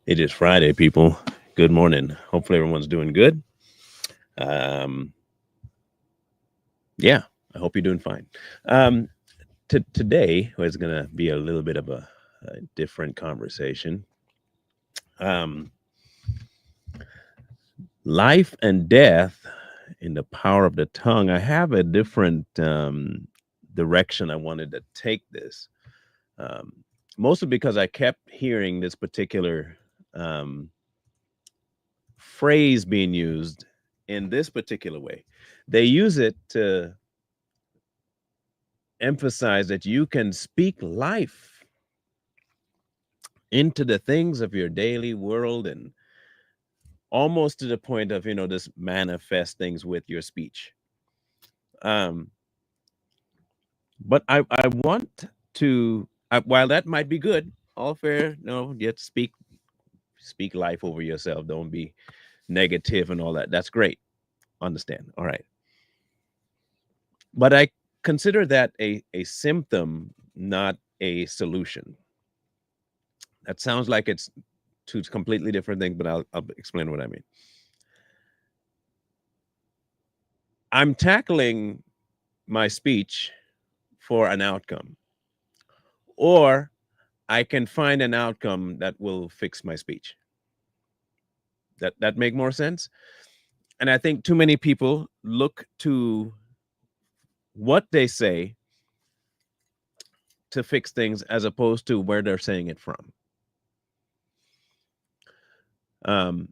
It is Friday, people. Good morning. Hopefully, everyone's doing good. Um, yeah, I hope you're doing fine. Um, Today is going to be a little bit of a different conversation. Um, Life and death in the power of the tongue. I have a different direction I wanted to take this, um, mostly because I kept hearing this particular um, phrase being used in this particular way. They use it to emphasize that you can speak life into the things of your daily world and almost to the point of, this manifest things with your speech. Um, but I want to, while that might be good, all fair, yet speak life over yourself. Don't be negative and all that. That's great. Understand. All right. But I consider that a symptom, not a solution. That sounds like it's two completely different things, but I'll explain what I mean. I'm tackling my speech for an outcome, or I can find an outcome that will fix my speech. That make more sense? And I think too many people look to what they say to fix things as opposed to where they're saying it from. Um,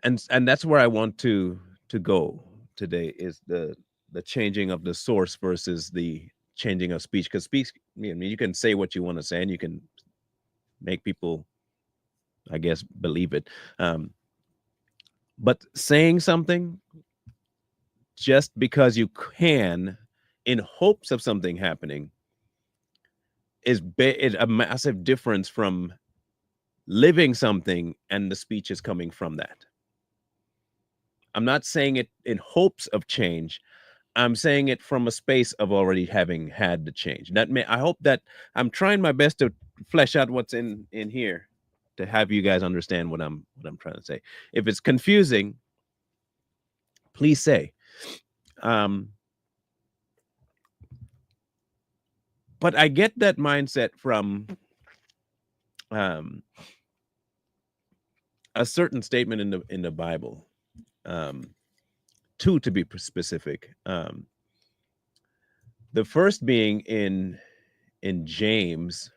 and that's where I want to go today is the changing of the source versus the changing of speech, because speech, you can say what you want to say and you can make people, I guess, believe it. But saying something just because you can in hopes of something happening is a massive difference from living something and the speech is coming from that. I'm not saying it in hopes of change. I'm saying it from a space of already having had the change. I hope that I'm trying my best to flesh out what's in here to have you guys understand what I'm trying to say. If it's confusing, please say. Um, but I get that mindset from um, a certain statement in the Bible. Um, Two to be specific. The first being in James,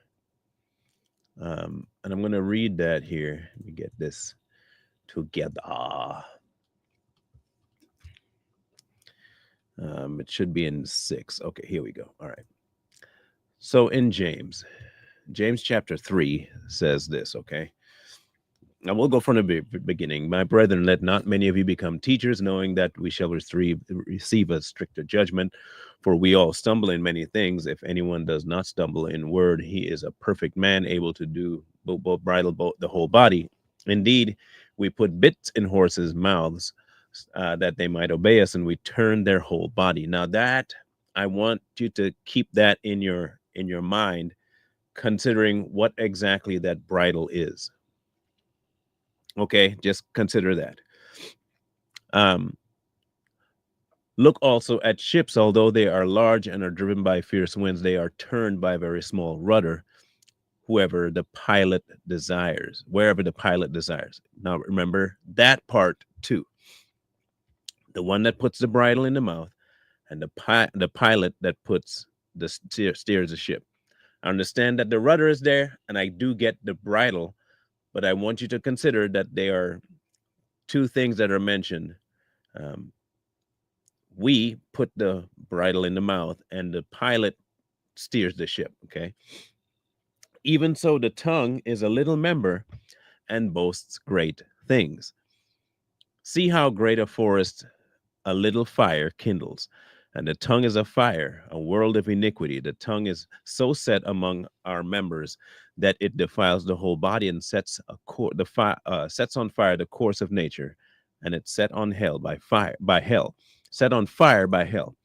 and I'm going to read that here. Let me get this together. It should be in 6. Okay, here we go. All right. So in James chapter 3 says this, okay? Now we'll go from the beginning. My brethren, let not many of you become teachers, knowing that we shall receive a stricter judgment. For we all stumble in many things. If anyone does not stumble in word, he is a perfect man, able to do both bridle both the whole body. Indeed, we put bits in horses' mouths that they might obey us, and we turn their whole body. Now that I want you to keep that in your mind, considering what exactly that bridle is. Okay, just consider that. Um, Look also at ships, although they are large and are driven by fierce winds, they are turned by a very small rudder, wherever the pilot desires. Now remember that part too. The one that puts the bridle in the mouth, and the pilot that puts steers the ship. I understand that the rudder is there, and I do get the bridle, but I want you to consider that they are two things that are mentioned. Um, we put the bridle in the mouth and the pilot steers the ship. Okay. Even so, the tongue is a little member and boasts great things. See how great a forest a little fire kindles. And the tongue is a fire, a world of iniquity. The tongue is so set among our members that it defiles the whole body and sets on fire the course of nature, and it's set on hell by hell, set on fire by hell.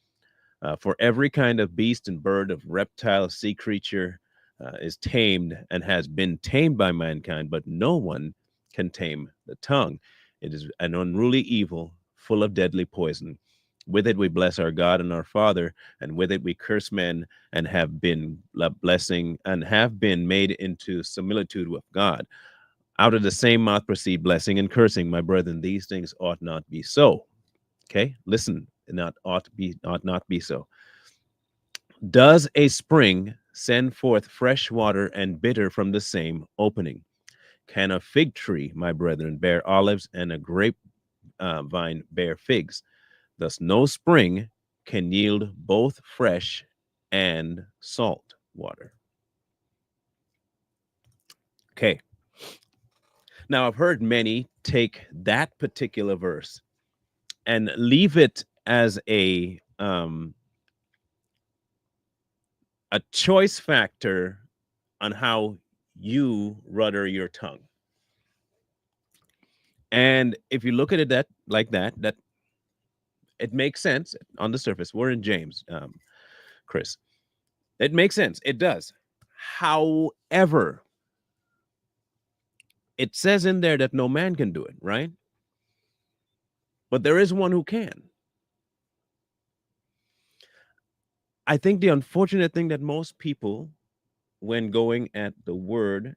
For every kind of beast and bird, of reptile, sea creature, is tamed and has been tamed by mankind, but no one can tame the tongue. It is an unruly evil full of deadly poison. With it we bless our God and our Father, and with it we curse men and have been blessing and have been made into similitude with God. Out of the same mouth proceed blessing and cursing. My brethren, these things ought not be so. Okay, listen, not ought not be so. Does a spring send forth fresh water and bitter from the same opening? Can a fig tree, my brethren, bear olives, and a grape vine bear figs? Thus, no spring can yield both fresh and salt water. Okay. Now, I've heard many take that particular verse and leave it as a choice factor on how you rudder your tongue. And if you look at it that it makes sense on the surface. We're in James, Chris. It makes sense. It does. However, it says in there that no man can do it, right? But there is one who can. I think the unfortunate thing that most people, when going at the word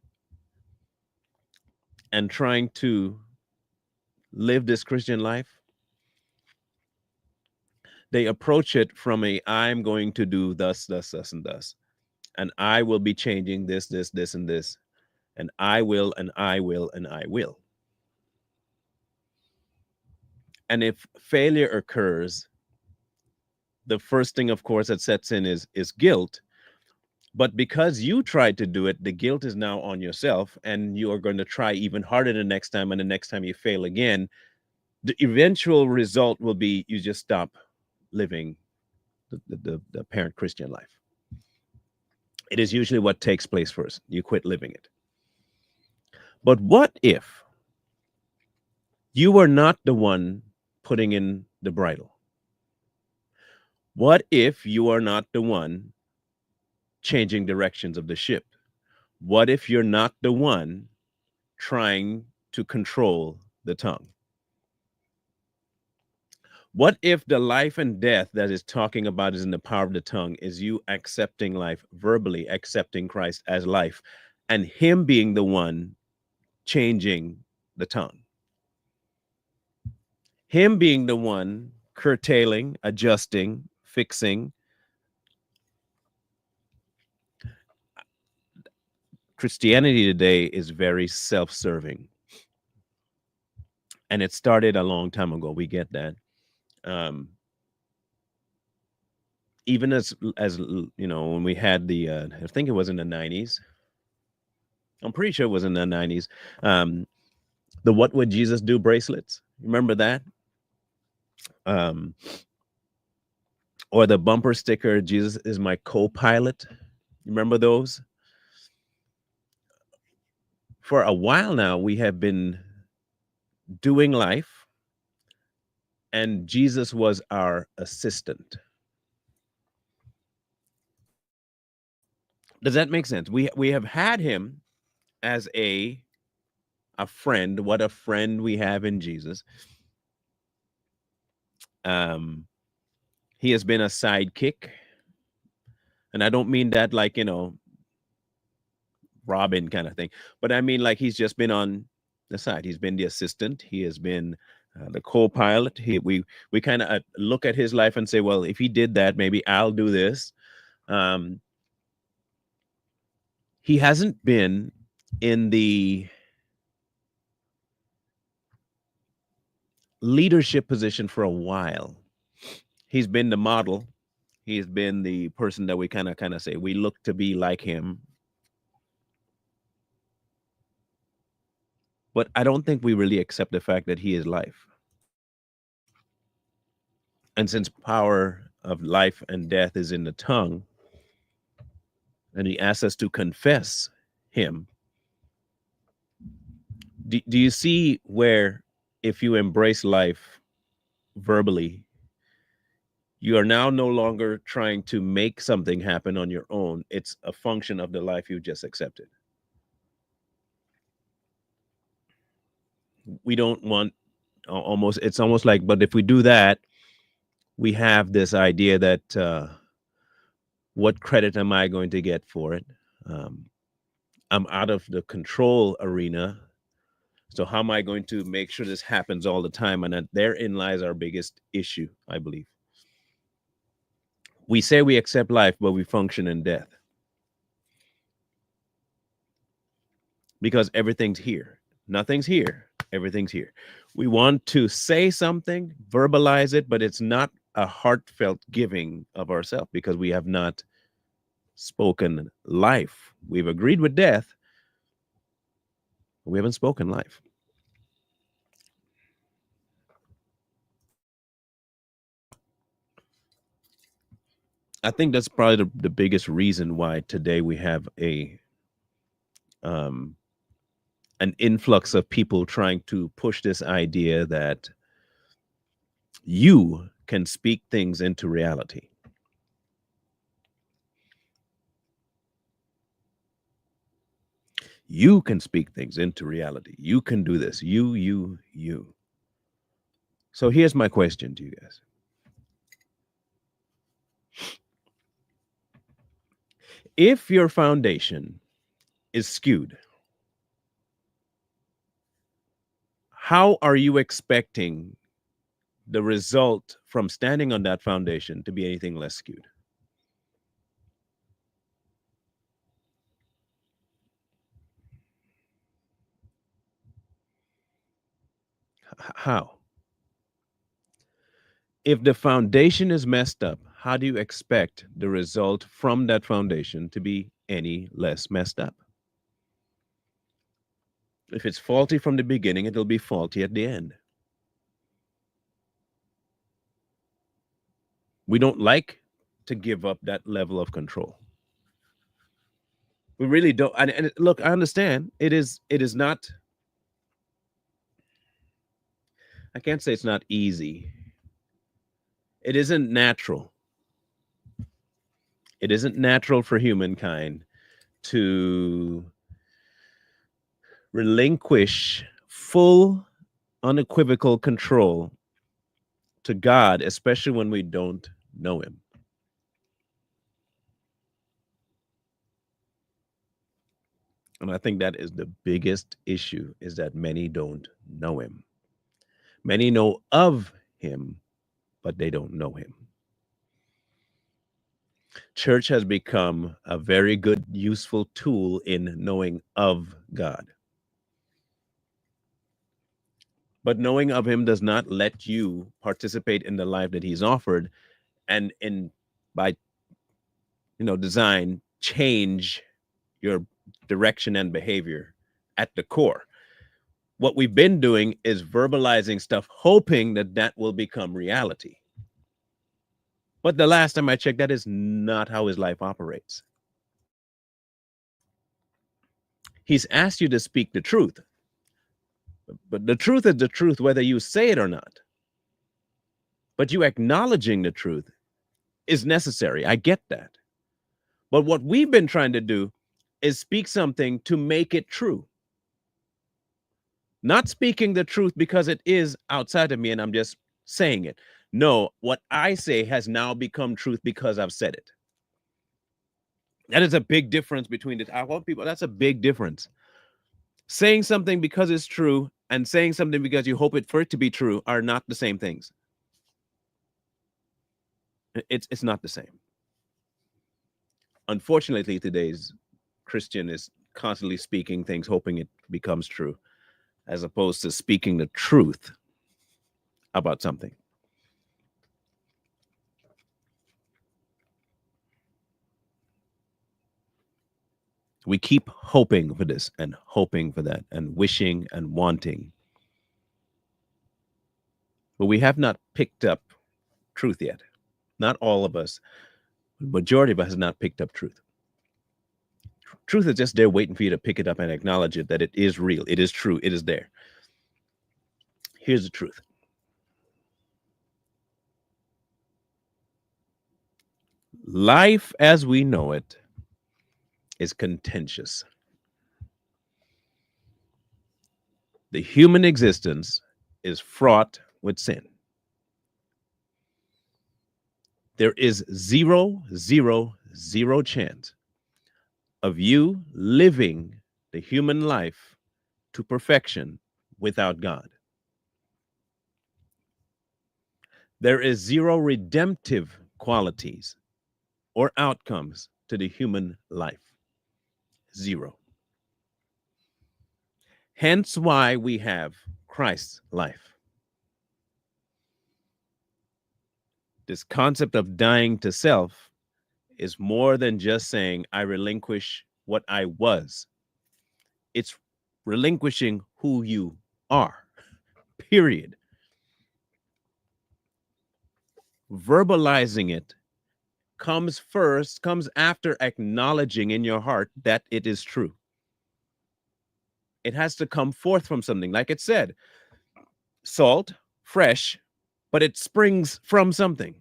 and trying to live this Christian life, they approach it from a I'm going to do thus, thus, thus, and thus. And I will be changing this, this, this, and this. And I will, and I will, and I will. And if failure occurs, the first thing, of course, that sets in is guilt. But because you tried to do it, the guilt is now on yourself, and you are going to try even harder the next time. And the next time you fail again, the eventual result will be you just stop living the parent Christian life. It is usually what takes place first. You quit living it. But what if you were not the one putting in the bridle? What if you are not the one changing directions of the ship? What if you're not the one trying to control the tongue? What if the life and death that is talking about is in the power of the tongue is you accepting life, verbally accepting Christ as life, and him being the one changing the tongue? Him being the one curtailing, adjusting, fixing. Christianity today is very self-serving. And it started a long time ago. We get that. Um, even as you know, when we had the I think it was in the 90s. I'm pretty sure it was in the 90s. Um, the What Would Jesus Do bracelets. Remember that? Um, or the bumper sticker, Jesus is my co-pilot. Remember those? For a while now, we have been doing life, and Jesus was our assistant. Does that make sense? We have had him as a friend. What a friend we have in Jesus. Um, he has been a sidekick, and I don't mean that like Robin kind of thing, but I mean like he's just been on the side. He's been the assistant. He has been the co-pilot. We kind of look at his life and say, well, if he did that, maybe I'll do this. Um, he hasn't been in the leadership position for a while. He's been the model. He's been the person that we kind of say we look to be like him. But I don't think we really accept the fact that he is life. And since power of life and death is in the tongue, and he asks us to confess him, do you see where if you embrace life verbally, You are now no longer trying to make something happen on your own. It's a function of the life you just accepted. We don't want almost, it's almost like, but if we do that, we have this idea that what credit am I going to get for it? Um, I'm out of the control arena. So how am I going to make sure this happens all the time? And that therein lies our biggest issue, I believe. We say we accept life, but we function in death because everything's here. Nothing's here. Everything's here. We want to say something, verbalize it, but it's not a heartfelt giving of ourselves because we have not spoken life. We've agreed with death, but we haven't spoken life. I think that's probably the biggest reason why today we have um, an influx of people trying to push this idea that you can speak things into reality. You can speak things into reality. You can do this. You. So here's my question to you guys. If your foundation is skewed, how are you expecting the result from standing on that foundation to be anything less skewed? How? If the foundation is messed up, how do you expect the result from that foundation to be any less messed up? If it's faulty from the beginning, it'll be faulty at the end. We don't like to give up that level of control. We really don't. And look, I understand it is not, I can't say it's not easy. It isn't natural. It isn't natural for humankind to relinquish full, unequivocal control to God, especially when we don't know Him. And I think that is the biggest issue, is that many don't know Him. Many know of Him, but they don't know Him. Church has become a very good, useful tool in knowing of God. But knowing of Him does not let you participate in the life that He's offered, and in by design, change your direction and behavior at the core. What we've been doing is verbalizing stuff, hoping that that will become reality. But the last time I checked, that is not how His life operates. He's asked you to speak the truth, but the truth is the truth whether you say it or not. But you acknowledging the truth is necessary. I get that. But what we've been trying to do is speak something to make it true. Not speaking the truth because it is outside of me and I'm just saying it. No, what I say has now become truth because I've said it. That is a big difference between the, I want people, that's a big difference. Saying something because it's true and saying something because you hope it for it to be true are not the same things. It's not the same. Unfortunately, today's Christian is constantly speaking things, hoping it becomes true, as opposed to speaking the truth about something. We keep hoping for this and hoping for that and wishing and wanting. But we have not picked up truth yet. Not all of us. The majority of us has not picked up truth. Truth is just there waiting for you to pick it up and acknowledge it, that it is real. It is true. It is there. Here's the truth. Life as we know it is contentious. The human existence is fraught with sin. There is zero, zero, zero chance of you living the human life to perfection without God. There is zero redemptive qualities or outcomes to the human life. Zero. Hence why we have Christ's life. This concept of dying to self is more than just saying, I relinquish what I was. It's relinquishing who you are, period. Verbalizing it comes first, comes after acknowledging in your heart that it is true. It has to come forth from something. Like it said, salt, fresh, but it springs from something.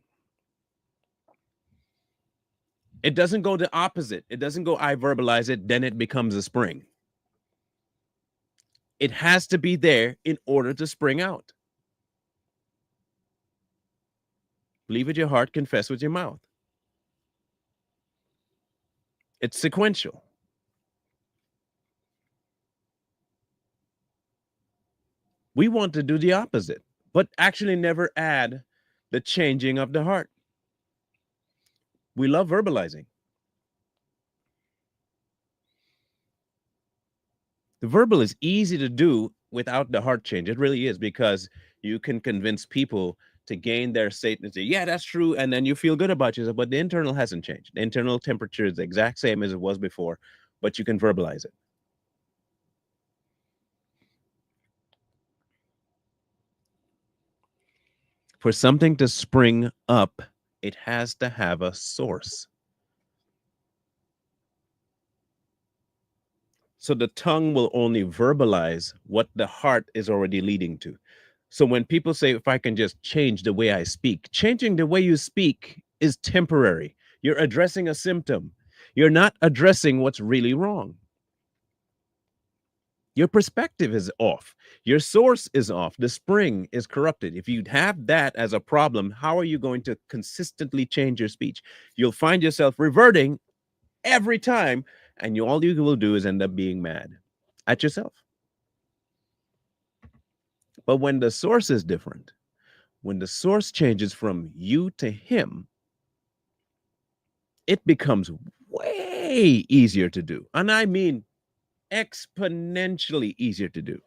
It doesn't go the opposite. It doesn't go, I verbalize it, then it becomes a spring. It has to be there in order to spring out. Believe with your heart, confess with your mouth. It's sequential. We want to do the opposite, but actually never add the changing of the heart. We love verbalizing. The verbal is easy to do without the heart change. It really is, because you can convince people to gain their statement, say, yeah, that's true. And then you feel good about yourself, but the internal hasn't changed. The internal temperature is the exact same as it was before, but you can verbalize it. For something to spring up, it has to have a source. So the tongue will only verbalize what the heart is already leading to. So when people say, if I can just change the way I speak, changing the way you speak is temporary. You're addressing a symptom. You're not addressing what's really wrong. Your perspective is off. Your source is off. The spring is corrupted. If you have that as a problem, how are you going to consistently change your speech? You'll find yourself reverting every time, and all you will do is end up being mad at yourself. But when the source is different, when the source changes from you to him, it becomes way easier to do. And I mean exponentially easier to do,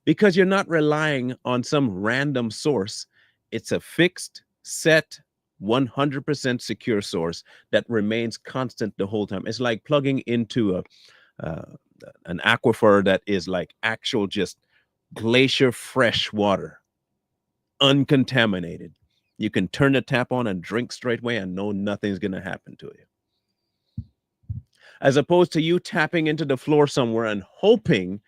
because you're not relying on some random source. It's a fixed, set, 100% secure source that remains constant the whole time. It's like plugging into uh, an aquifer that is like actual, just glacier fresh water, uncontaminated. You can turn the tap on and drink straight away and know nothing's going to happen to you. As opposed to you tapping into the floor somewhere and hoping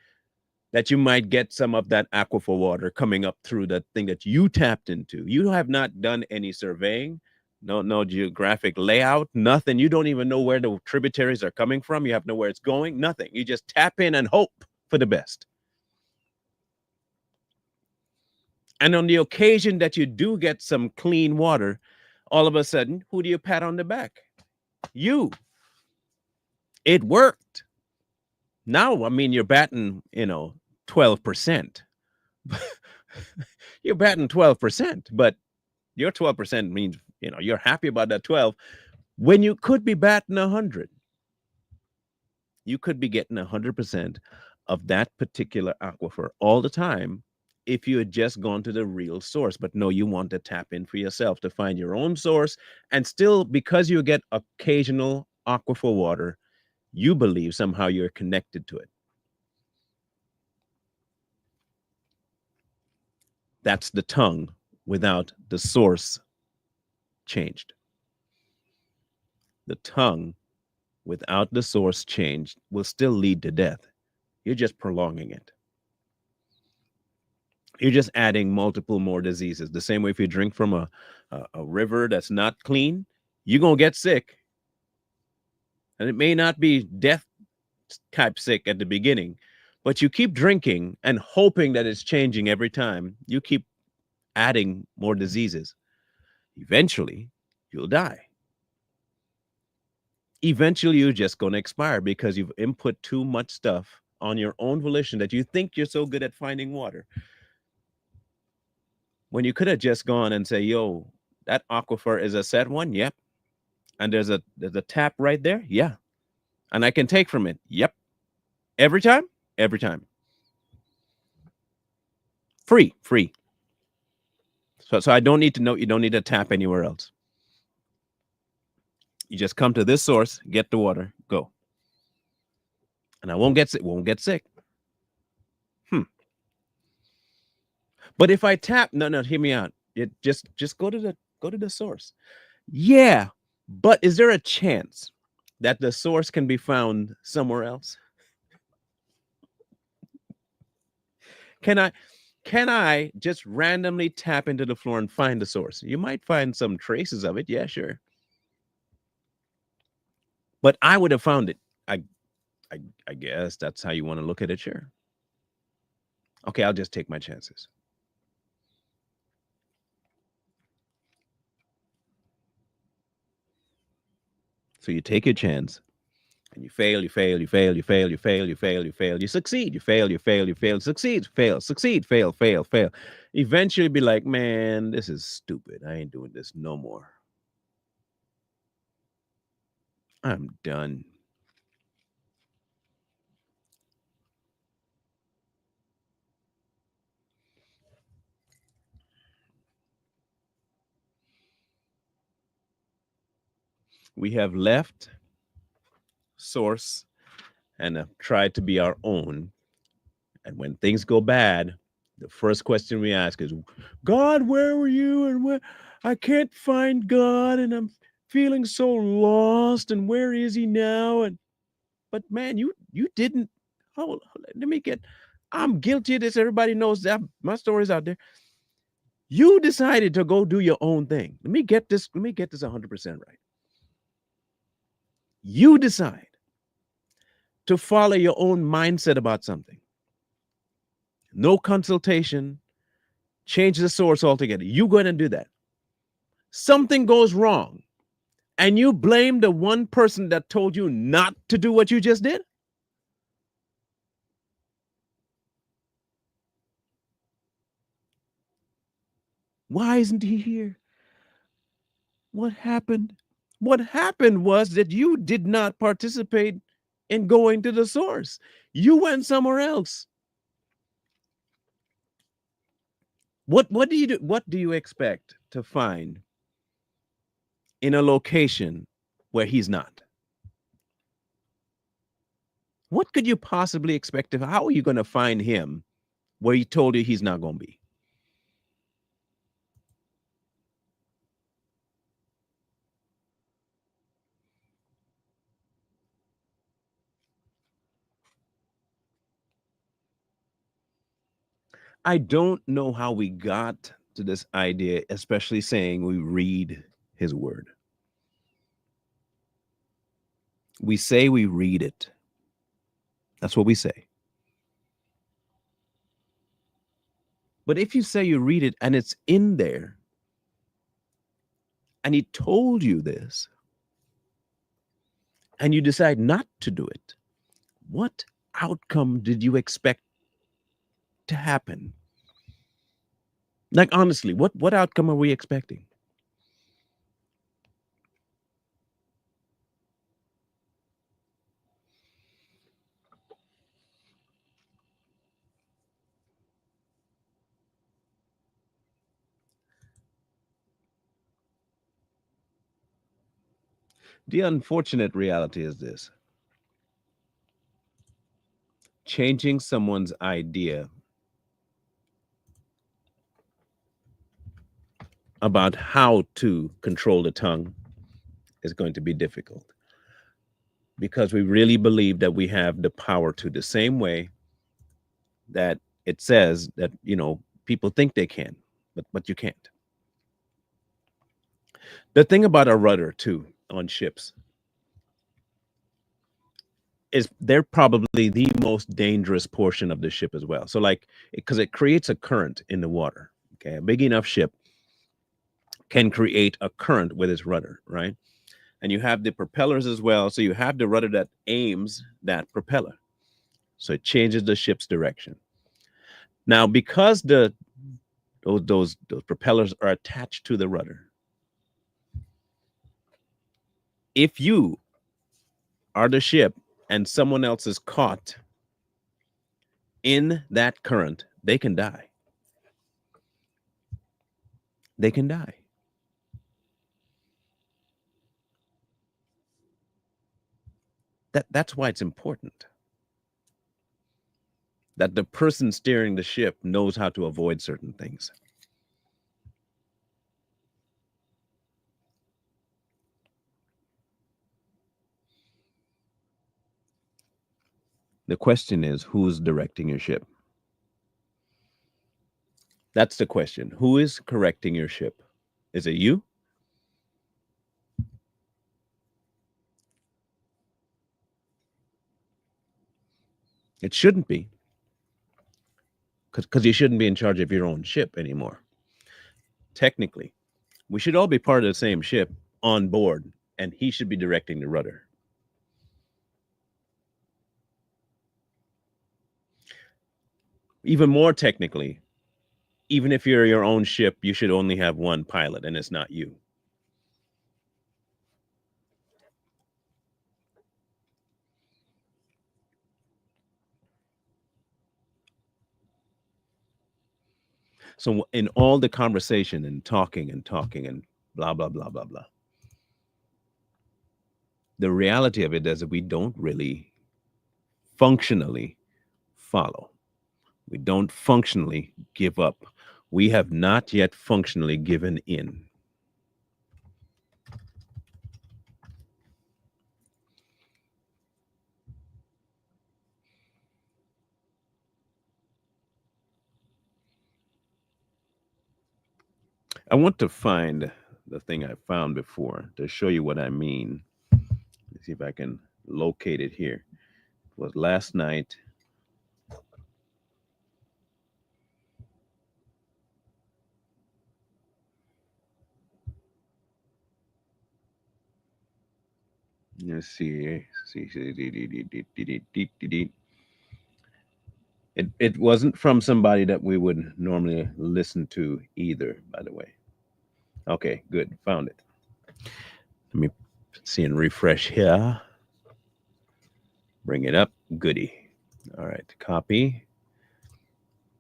that you might get some of that aquifer water coming up through that thing that you tapped into. You have not done any surveying, no geographic layout, nothing. You don't even know where the tributaries are coming from. You have no where it's going, nothing. You just tap in and hope for the best. And on the occasion that you do get some clean water, all of a sudden, who do you pat on the back? You. It worked. Now, I mean, you're batting, 12%. You're batting 12%, but your 12% means, you're happy about that 12 when you could be batting 100. You could be getting 100% of that particular aquifer all the time if you had just gone to the real source. But no, you want to tap in for yourself to find your own source. And still, because you get occasional aquifer water, you believe somehow you're connected to it. That's the tongue without the source changed. The tongue without the source changed will still lead to death. You're just prolonging it. You're just adding multiple more diseases. The same way if you drink from a river that's not clean, you're going to get sick. And it may not be death type sick at the beginning, but you keep drinking and hoping that it's changing every time. You keep adding more diseases. Eventually, you'll die. Eventually, you're just going to expire because you've input too much stuff on your own volition that you think you're so good at finding water. When you could have just gone and say, yo, that aquifer is a set one. Yep. And there's a tap right there. Yeah. And I can take from it. Yep. Every time. Every time. Free. Free. So I don't need to know. You don't need to tap anywhere else. You just come to this source, get the water, go. And I won't get sick. Won't get sick. But if I tap, no, hear me out. It just go to the source. Yeah. But is there a chance that the source can be found somewhere else? Can I just randomly tap into the floor and find the source? You might find some traces of it. Yeah, sure. But I would have found it. I I, I guess that's how you want to look at it. Sure. Okay, I'll just take my chances. So you take your chance and you fail, you fail, you fail, you fail, you fail, you fail, you fail, you succeed, you fail, you fail, you fail, succeed, fail, succeed, fail, fail, fail. Eventually be like, man, this is stupid. I ain't doing this no more. I'm done. We have left source and have tried to be our own. And when things go bad, the first question we ask is, God, where were you? And where I can't find God and I'm feeling so lost. And where is he now? And but man, you didn't. Oh, let me get. I'm guilty of this. Everybody knows that my story's out there. You decided to go do your own thing. Let me get this. Let me get this 100% right. You decide to follow your own mindset about something. No consultation. Change the source altogether. You're going to do that. Something goes wrong, and you blame the one person that told you not to do what you just did. Why isn't he here? What happened? What happened was that you did not participate in going to the source. You went somewhere else. What do you do? What do you expect to find in a location where he's not? What could you possibly expect? How are you going to find him where he told you he's not going to be? I don't know how we got to this idea, especially saying we read his word. We say we read it. That's what we say. But if you say you read it and it's in there, and he told you this, and you decide not to do it, what outcome did you expect to happen? Like honestly, what outcome are we expecting? The unfortunate reality is this: changing someone's idea about how to control the tongue is going to be difficult because we really believe that we have the power to, the same way that it says that, People think they can, but you can't. The thing about a rudder too on ships is they're probably the most dangerous portion of the ship as well. So like, because it creates a current in the water. Okay, a big enough ship can create a current with its rudder, right? And you have the propellers as well. So you have the rudder that aims that propeller. So it changes the ship's direction. Now, because those propellers are attached to the rudder, if you are the ship and someone else is caught in that current, they can die. They can die. That's why it's important that the person steering the ship knows how to avoid certain things. The question is, who's directing your ship? That's the question. Who is correcting your ship? Is it you? It shouldn't be, because you shouldn't be in charge of your own ship anymore. Technically, we should all be part of the same ship on board, and he should be directing the rudder. Even more technically, even if you're your own ship, you should only have one pilot, and it's not you. So in all the conversation and talking and blah, blah, blah, blah, blah, the reality of it is that we don't really functionally follow. We don't functionally give up. We have not yet functionally given in. I want to find the thing I found before to show you what I mean. Let's see if I can locate it here. It was last night. Let's see. It wasn't from somebody that we would normally listen to either, by the way. Okay, good. Found it. Let me see and refresh here. Bring it up. Goody. All right, copy.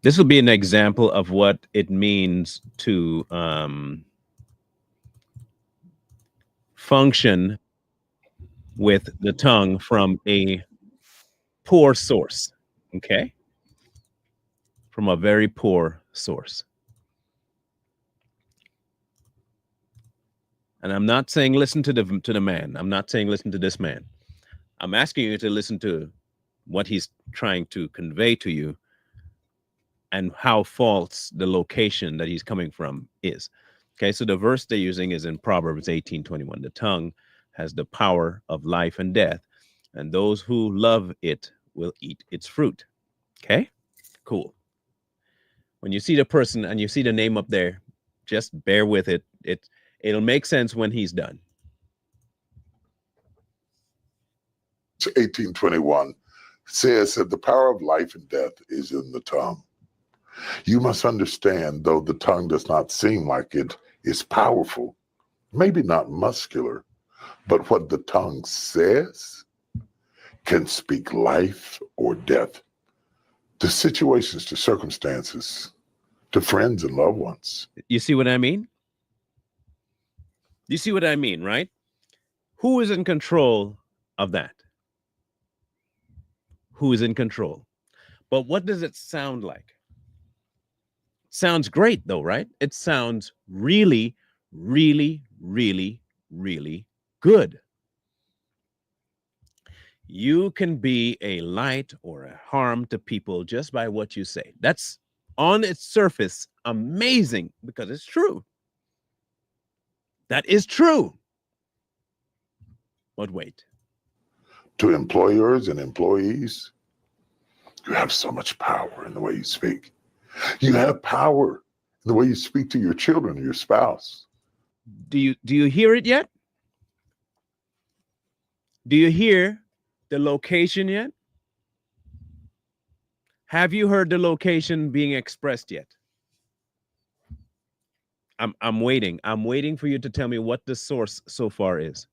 This will be an example of what it means to function with the tongue from a poor source. Okay, from a very poor source. And I'm not saying listen to the man. I'm not saying listen to this man. I'm asking you to listen to what he's trying to convey to you and how false the location that he's coming from is. Okay, so the verse they're using is in Proverbs 18:21. The tongue has the power of life and death, and those who love it will eat its fruit. Okay, cool. When you see the person and you see the name up there, just bear with it. It'll make sense when he's done. 18:21 says that the power of life and death is in the tongue. You must understand, though the tongue does not seem like it is powerful, maybe not muscular, but what the tongue says can speak life or death to situations, to circumstances, to friends and loved ones. You see what I mean? You see what I mean, right? Who is in control of that? Who is in control? But what does it sound like? Sounds great though, right? It sounds really, really, really, really good. You can be a light or a harm to people just by what you say. That's On its surface, amazing because it's true. That is true. But wait, To employers and employees, you have so much power in the way you speak. You have power in the way you speak to your children or your spouse. do you hear it yet? Do you hear the location yet? Have you heard the location being expressed yet? I'm waiting. I'm waiting for you to tell me what the source so far is.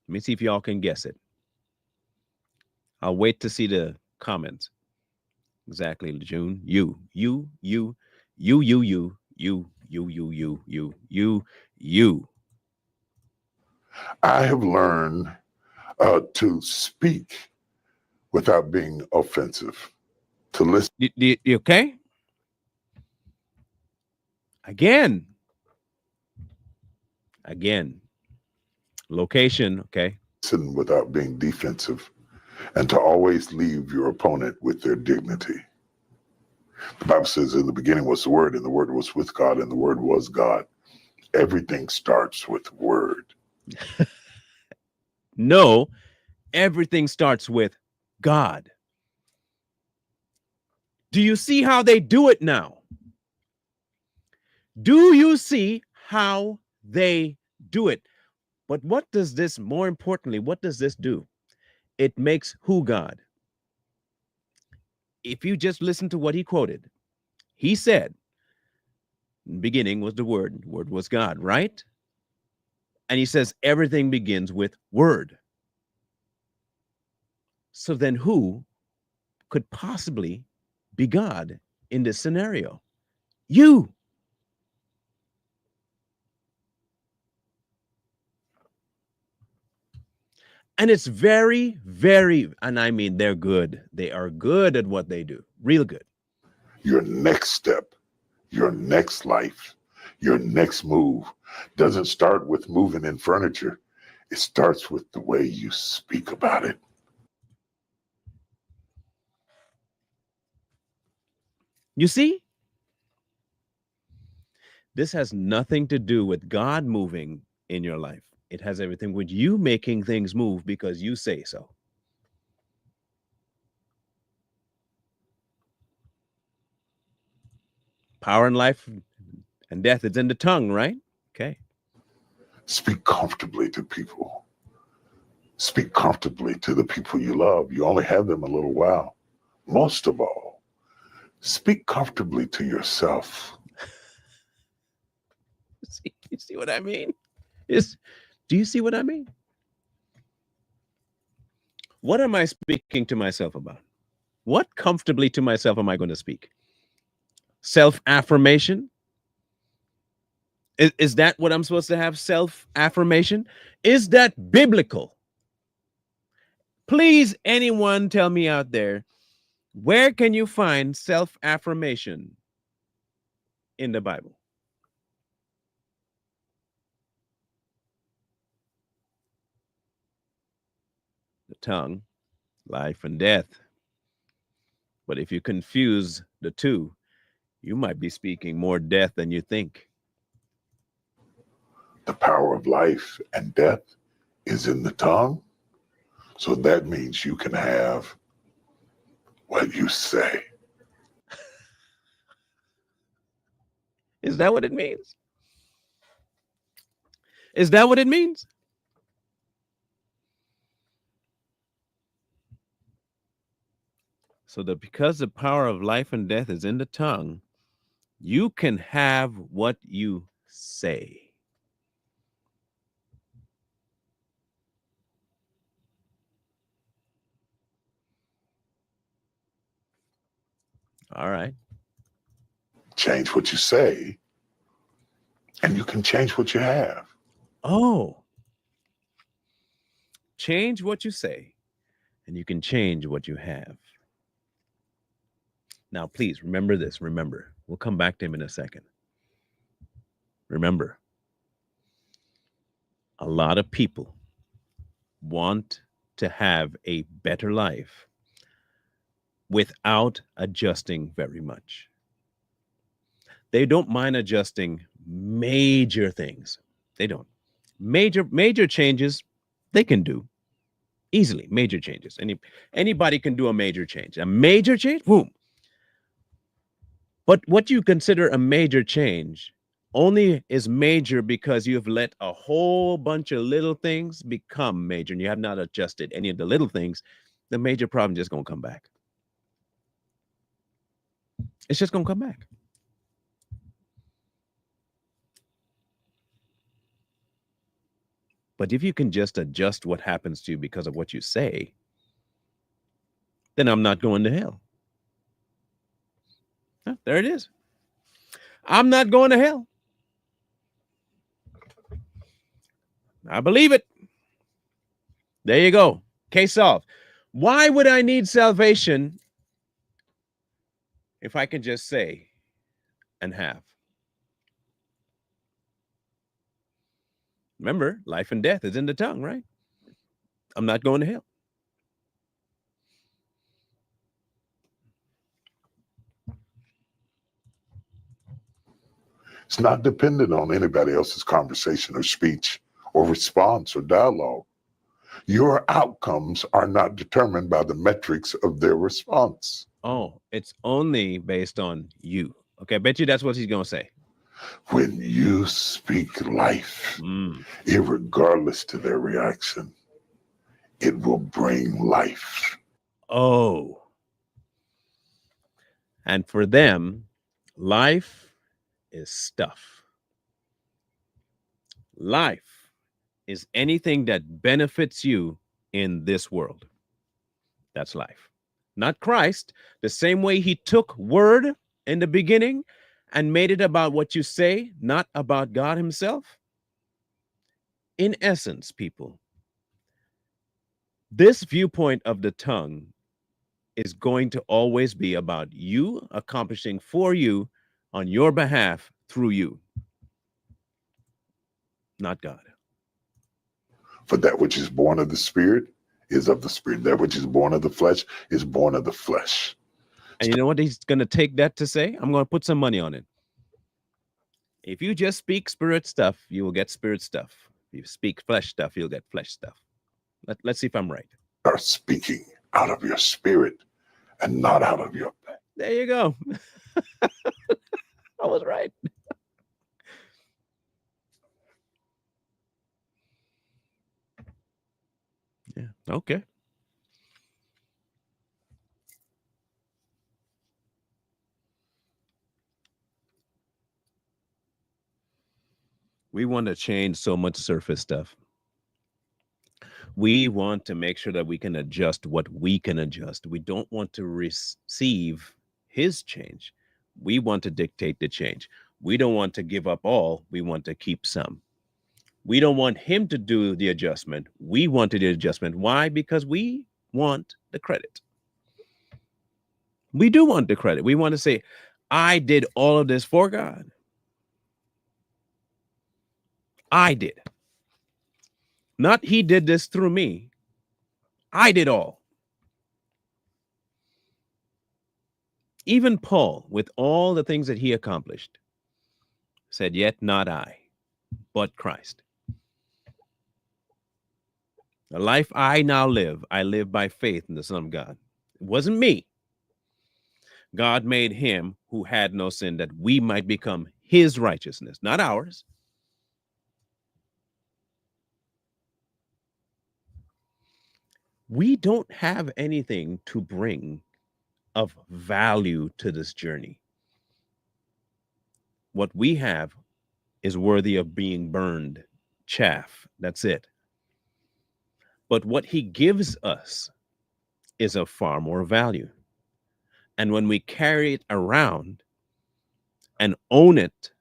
Let me see if y'all can guess it. I'll wait to see the comments. Exactly, June. You. I have learned to speak without being offensive, to listen You okay? Again. Again. Location, okay? without being defensive, and to always leave your opponent with their dignity. The Bible says in the beginning was the Word, and the Word was with God, and the Word was God. Everything starts with Word. No, everything starts with God. Do you see how they do it now? Do you see how they do it? But what does this, more importantly, what does this do? It makes who God? If you just listen to what he quoted, he said, in the beginning was the word was God, right? And he says everything begins with word. So then who could possibly be God in this scenario? You. And it's very, very, and I mean, they're good. They are good at what they do, real good. Your next step, your next life, your next move doesn't start with moving in furniture. It starts with the way you speak about it. You see, this has nothing to do with God moving in your life. It has everything with you making things move because you say so. Power and life and death is in the tongue, right? Okay. Speak comfortably to people. Speak comfortably to the people you love. You only have them a little while. Most of all, speak comfortably to yourself. You see what I mean? Do you see what I mean? What am I speaking to myself about? What comfortably to myself am I going to speak? Self affirmation? Is that what I'm supposed to have? Self affirmation? Is that biblical? Please, anyone tell me out there, where can you find self affirmation in the Bible? The tongue, life and death. But if you confuse the two, you might be speaking more death than you think. The power of life and death is in the tongue. So that means you can have what you say. Is that what it means? Is that what it means? So that because the power of life and death is in the tongue, you can have what you say. All right. Change what you say, and you can change what you have. Oh, change what you say, and you can change what you have. Now, please remember this. Remember, we'll come back to him in a second. Remember, a lot of people want to have a better life, without adjusting very much. They don't mind adjusting major things. They don't. Major changes they can do easily. Major changes. Anybody can do a major change. A major change, boom. But what you consider a major change only is major because you've let a whole bunch of little things become major and you have not adjusted any of the little things. The major problem just gonna come back. It's just gonna come back. But if you can just adjust what happens to you because of what you say, then I'm not going to hell. Huh, there it is. I'm not going to hell. I believe it. There you go. Case solved. Why would I need salvation if I can just say and have? Remember, life and death is in the tongue, right? I'm not going to hell. It's not dependent on anybody else's conversation or speech or response or dialogue. Your outcomes are not determined by the metrics of their response. Oh, it's only based on you. Okay, I bet you that's what he's going to say. When you speak life, irregardless to their reaction, it will bring life. Oh. And for them, life is stuff. Life is anything that benefits you in this world. That's life. Not Christ. The same way he took word in the beginning and made it about what you say, not about God himself. In essence, people, this viewpoint of the tongue is going to always be about you accomplishing for you on your behalf through you, not God. For that which is born of the Spirit is of the Spirit. That which is born of the flesh is born of the flesh. And you know what he's going to take that to say? I'm going to put some money on it. If you just speak spirit stuff, you will get spirit stuff. If you speak flesh stuff, you'll get flesh stuff. Let's see if I'm right. Are speaking out of your spirit and not out of your back. There you go. I was right. Yeah. Okay. We want to change so much surface stuff. We want to make sure that we can adjust what we can adjust. We don't want to receive his change. We want to dictate the change. We don't want to give up all. We want to keep some. We don't want him to do the adjustment. We want to do the adjustment. Why? Because we want the credit. We do want the credit. We want to say, I did all of this for God. I did. Not he did this through me. I did all. Even Paul, with all the things that he accomplished, said, yet not I, but Christ. The life I now live, I live by faith in the Son of God. It wasn't me. God made him who had no sin that we might become his righteousness, not ours. We don't have anything to bring of value to this journey. What we have is worthy of being burned, chaff. That's it. But what he gives us is of far more value. And when we carry it around and own it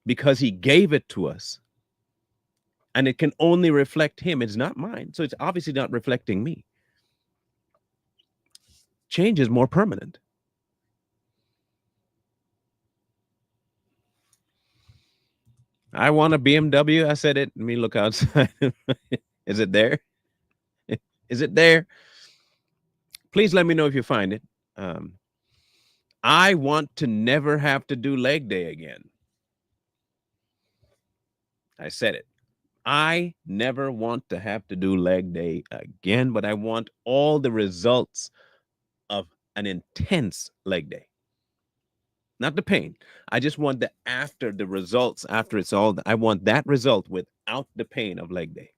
because he gave it to us, and it can only reflect him, it's not mine. So it's obviously not reflecting me. Change is more permanent. I want a BMW. I said it. Let me look outside. Is it there? Is it there? Please let me know if you find it. Um, I want to never have to do leg day again. I said it. I never want to have to do leg day again, but I want all the results of an intense leg day, not the pain. I just want the after the results, after it's all, I want that result without the pain of leg day.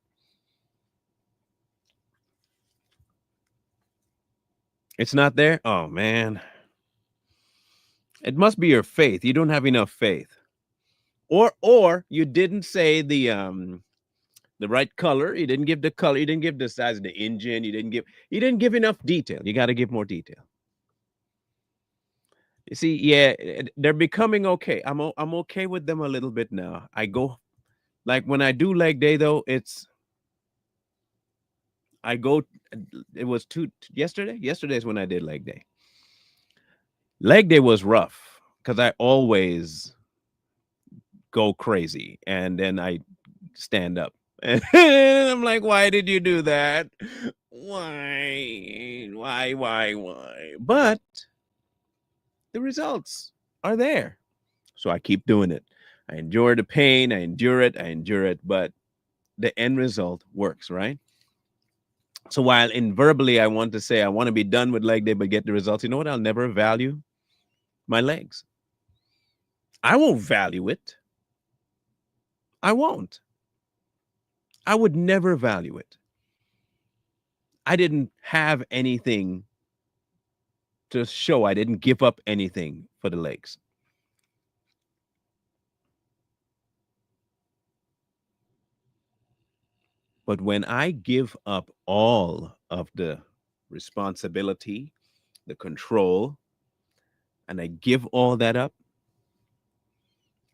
It's not there. Oh man, it must be your faith. You don't have enough faith, or you didn't say the right color. You didn't give the color. You didn't give the size of the engine. You didn't give enough detail. You got to give more detail. You see, yeah, they're becoming okay. I'm okay with them a little bit now. I go like when I do leg day though. I go. It was yesterday. Yesterday is when I did leg day. Leg day was rough because I always go crazy and then I stand up. And I'm like, why did you do that? Why? But the results are there. So I keep doing it. I endure the pain, I endure it, but the end result works, right? So while in verbally I want to say I want to be done with leg day, but get the results, you know what? I'll never value my legs. I won't value it. I won't. I would never value it. I didn't have anything to show. I didn't give up anything for the legs. But when I give up all of the responsibility, the control, and I give all that up,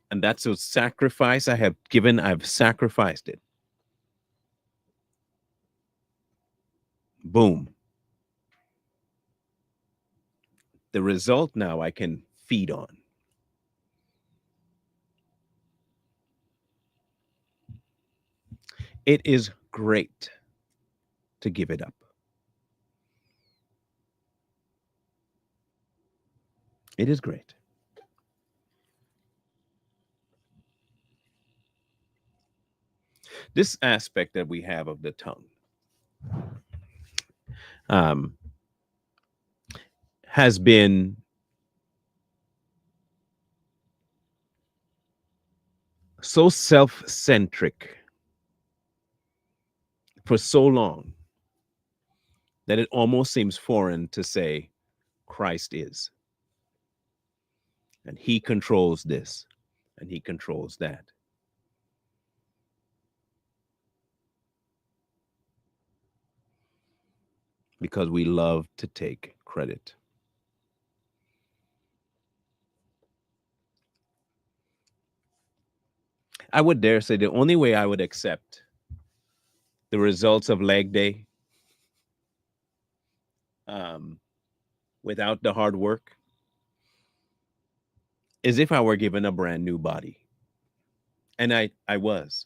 and that's a sacrifice I have given, I've sacrificed it. Boom. The result now I can feed on. It is great to give it up. It is great. This aspect that we have of the tongue um, has been so self centric for so long that it almost seems foreign to say Christ is, and he controls this, and he controls that. Because we love to take credit. I would dare say the only way I would accept the results of leg day um, without the hard work is if I were given a brand new body. And I was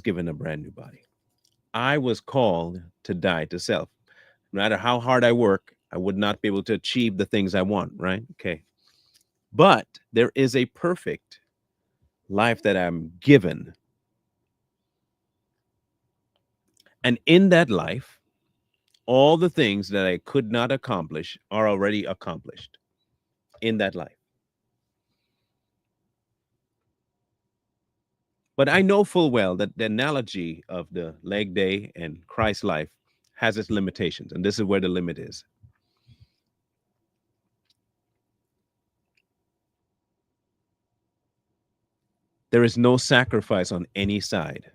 given a brand new body. I was called to die to self. No matter how hard I work, I would not be able to achieve the things I want, right? Okay. But there is a perfect life that I'm given. And in that life, all the things that I could not accomplish are already accomplished in that life. But I know full well that the analogy of the leg day and Christ's life has its limitations. And this is where the limit is. There is no sacrifice on any side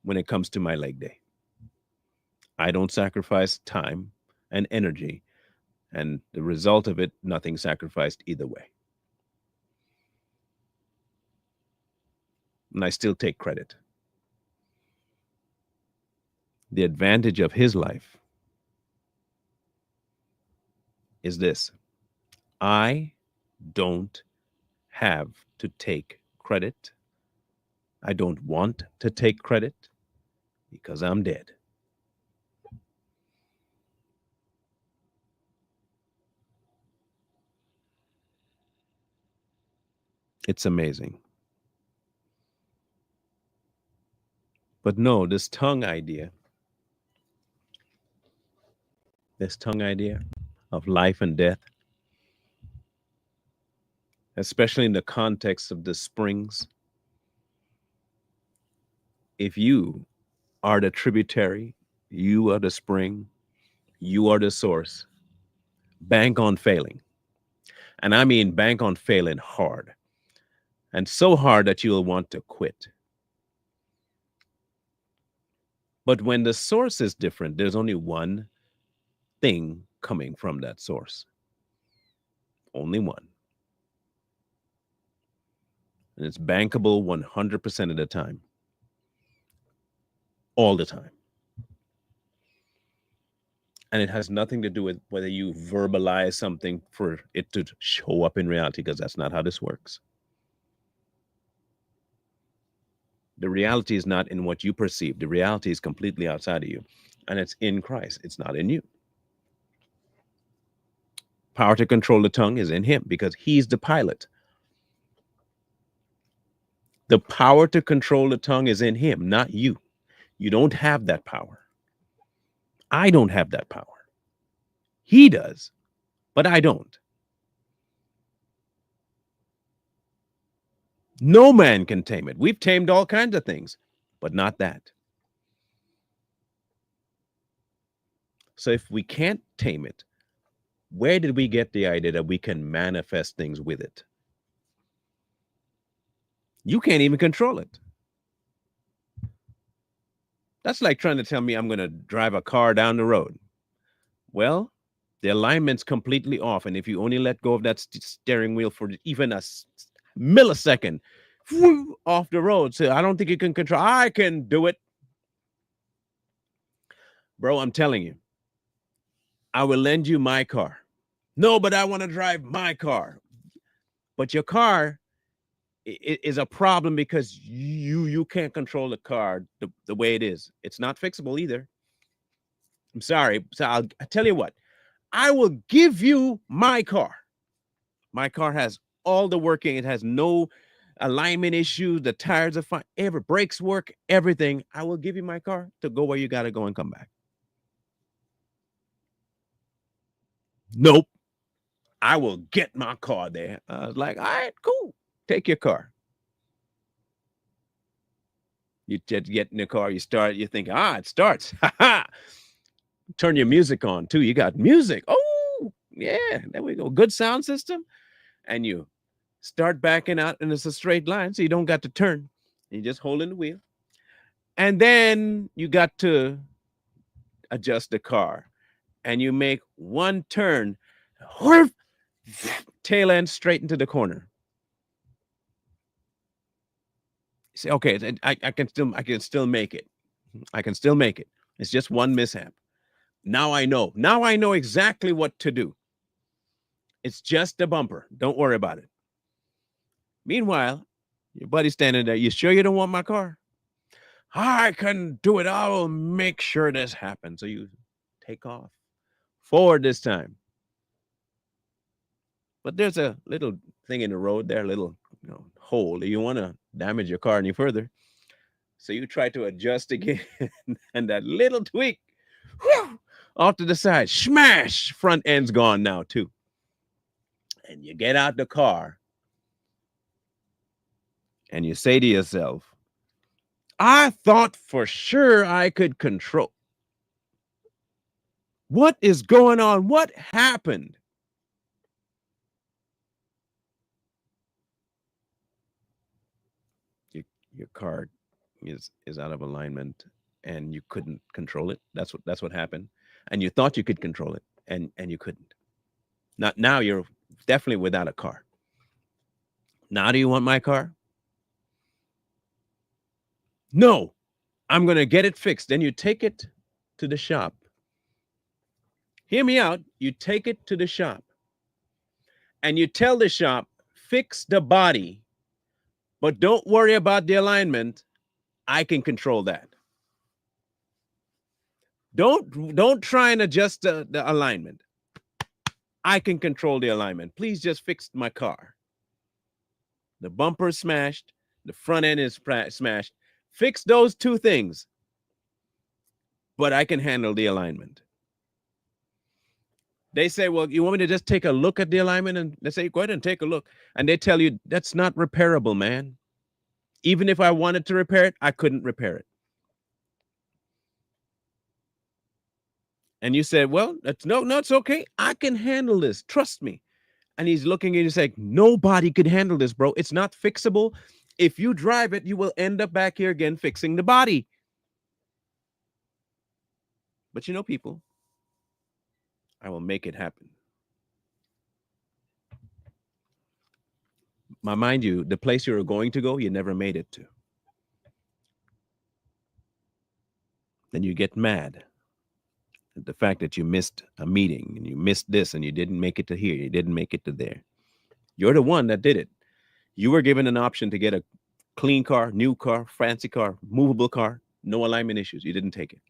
when it comes to my leg day. I don't sacrifice time and energy, and the result of it, nothing sacrificed either way. And I still take credit. The advantage of his life is this: I don't have to take credit. I don't want to take credit because I'm dead. It's amazing. But no, this tongue idea of life and death, especially in the context of the springs, if you are the tributary, you are the spring, you are the source, bank on failing. And I mean, bank on failing hard, and so hard that you'll want to quit. But when the source is different, there's only one thing coming from that source, only one. And it's bankable 100% of the time, all the time. And it has nothing to do with whether you verbalize something for it to show up in reality, because that's not how this works. The reality is not in what you perceive. The reality is completely outside of you, and it's in Christ. It's not in you. Power to control the tongue is in him because he's the pilot. The power to control the tongue is in him, not you. You don't have that power. I don't have that power. He does, but I don't. No man can tame it. We've tamed all kinds of things, but not that. So if we can't tame it, where did we get the idea that we can manifest things with it? You can't even control it. That's like trying to tell me I'm going to drive a car down the road. Well, the alignment's completely off. And if you only let go of that steering wheel for even a millisecond, off the road. So I don't think you can control. I can do it. Bro, I'm telling you, I will lend you my car. No, but I want to drive my car. But your car is a problem because you can't control the car the way it is. It's not fixable either. I'm sorry. So I'll tell you what. I will give you my car. My car has all the working. It has no alignment issues. The tires are fine. Every brakes work, everything. I will give you my car to go where you got to go and come back. Nope. I will get my car there. I was like, all right, cool. Take your car. You just get in the car, you start, you think, it starts. Turn your music on too. You got music. Oh, yeah, there we go. Good sound system. And you start backing out, and it's a straight line, so you don't got to turn. You just holding the wheel. And then you got to adjust the car. And you make one turn, tail end straight into the corner. You say, okay, I can still make it. I can still make it. It's just one mishap. Now I know. Now I know exactly what to do. It's just a bumper. Don't worry about it. Meanwhile, your buddy's standing there. You sure you don't want my car? I can do it. I will make sure this happens. So you take off forward this time. But there's a little thing in the road there, a little hole. You want to damage your car any further. So you try to adjust again, and that little tweak, off to the side, smash, front end's gone now too. And you get out the car and you say to yourself, I thought for sure I could control. What is going on? What happened? Your car is out of alignment and you couldn't control it. That's what happened. And you thought you could control it and you couldn't. Not now, you're definitely without a car. Now do you want my car? No, I'm going to get it fixed. Then you take it to the shop. Hear me out. You take it to the shop and you tell the shop, fix the body, but don't worry about the alignment. I can control that. Don't try and adjust the alignment. I can control the alignment. Please just fix my car. The bumper is smashed. The front end is smashed. Fix those two things, but I can handle the alignment. They say, well, you want me to just take a look at the alignment? And they say, go ahead and take a look. And they tell you that's not repairable, man. Even if I wanted to repair it, I couldn't repair it. And you said, well, that's no, it's okay. I can handle this. Trust me. And he's looking at you saying, nobody could handle this, bro. It's not fixable. If you drive it, you will end up back here again fixing the body. But you know, people, I will make it happen. Mind you, the place you were going to go, you never made it to. Then you get mad at the fact that you missed a meeting and you missed this and you didn't make it to here, you didn't make it to there. You're the one that did it. You were given an option to get a clean car, new car, fancy car, movable car, no alignment issues. You didn't take it.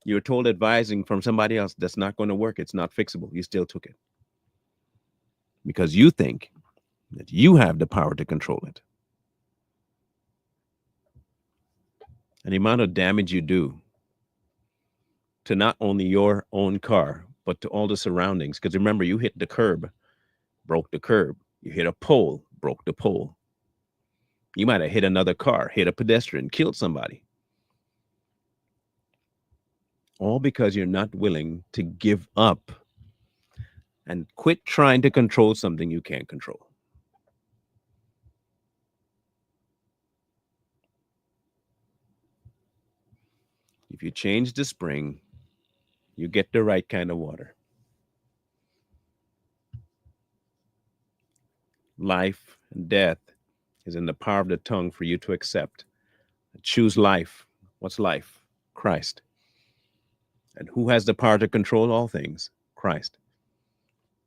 You were told advising from somebody else that's not going to work. It's not fixable. You still took it because you think that you have the power to control it. And the amount of damage you do to not only your own car, but to all the surroundings. Because remember, you hit the curb, broke the curb. You hit a pole, broke the pole. You might have hit another car, hit a pedestrian, killed somebody. All because you're not willing to give up and quit trying to control something you can't control. If you change the spring, you get the right kind of water. Life and death is in the power of the tongue for you to accept. Choose life. What's life? Christ. And who has the power to control all things? Christ.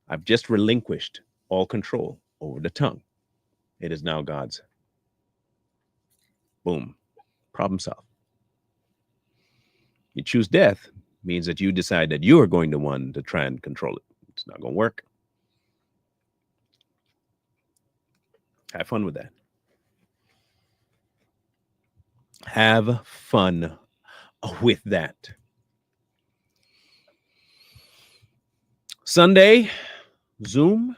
I've just relinquished all control over the tongue. It is now God's. Boom. Problem solved. You choose death means that you decide that you are going to one to try and control it. It's not going to work. Have fun with that. Have fun with that. Sunday Zoom.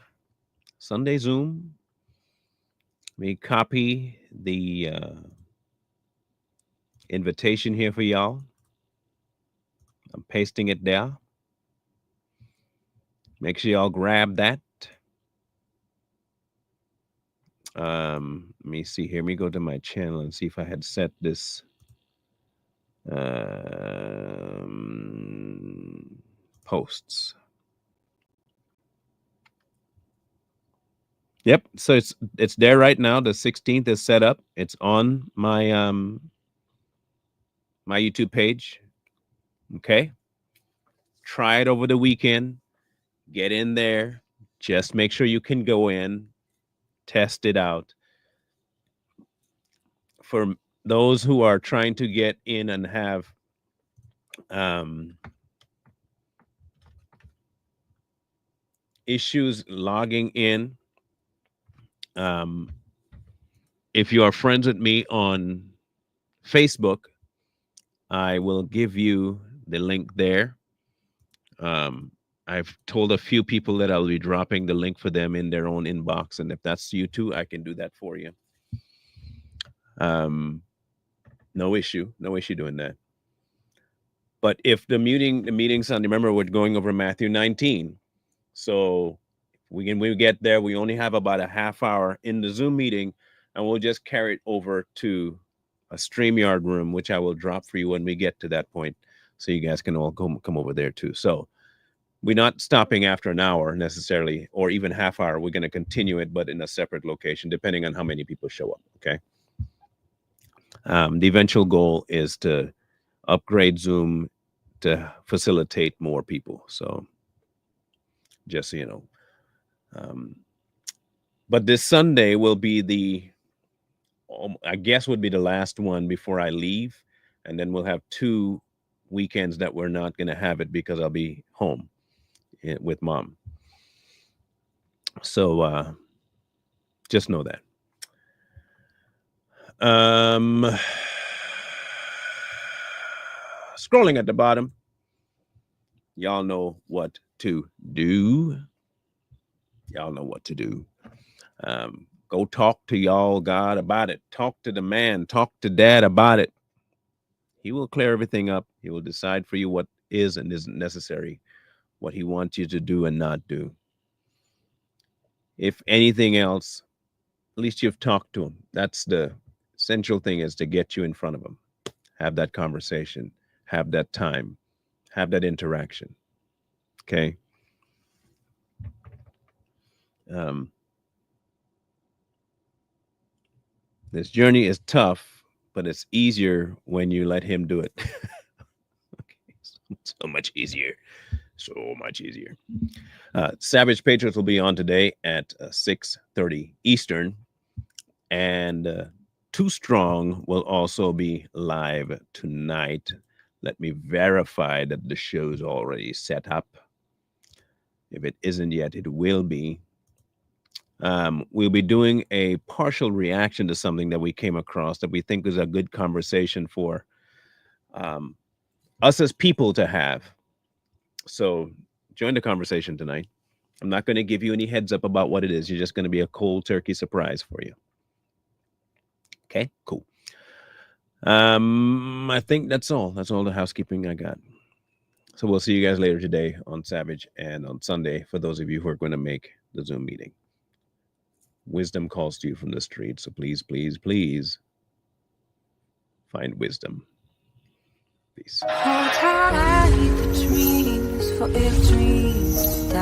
We copy the invitation here for y'all. I'm pasting it there. Make sure y'all grab that. Let me see here. Let me go to my channel and see if I had set this posts. Yep. So it's there right now. The 16th is set up. It's on my my YouTube page. Okay. Try it over the weekend. Get in there. Just make sure you can go in. Test it out. For those who are trying to get in and have issues logging in, if you are friends with me on Facebook, I will give you the link there. I've told a few people that I'll be dropping the link for them in their own inbox, and if that's you too, I can do that for you. No issue doing that. But if the meeting Sunday, remember we're going over Matthew 19. So when we get there, we only have about a half hour in the Zoom meeting, and we'll just carry it over to a StreamYard room, which I will drop for you when we get to that point, so you guys can all come over there too. So we're not stopping after an hour necessarily, or even half hour. We're going to continue it, but in a separate location, depending on how many people show up. Okay. The eventual goal is to upgrade Zoom to facilitate more people. So just so you know. But this Sunday will be I guess would be the last one before I leave. And then we'll have 2 weekends that we're not going to have it because I'll be home with Mom. So Just know that. Scrolling at the bottom, y'all know what to do. Y'all know what to do. Go talk to y'all God about it. Talk to the man. Talk to dad about it. He will clear everything up. He will decide for you what is and isn't necessary, what he wants you to do and not do. If anything else, at least you've talked to him. That's the essential thing, is to get you in front of him. Have that conversation. Have that time. Have that interaction. Okay? This journey is tough, but it's easier when you let him do it. Okay, so much easier. So much easier. Savage Patriots will be on today at 6:30 Eastern. And Too Strong will also be live tonight. Let me verify that the show's already set up. If it isn't yet, it will be. We'll be doing a partial reaction to something that we came across that we think is a good conversation for us as people to have. So join the conversation tonight. I'm not going to give you any heads up about what it is. You're just going to be a cold turkey surprise for you. Okay, cool. I think that's all. That's all the housekeeping I got. So we'll see you guys later today on Savage, and on Sunday for those of you who are going to make the Zoom meeting. Wisdom calls to you from the street, so please, please, please find wisdom. Peace. Hold tight the dreams, for if dreams die.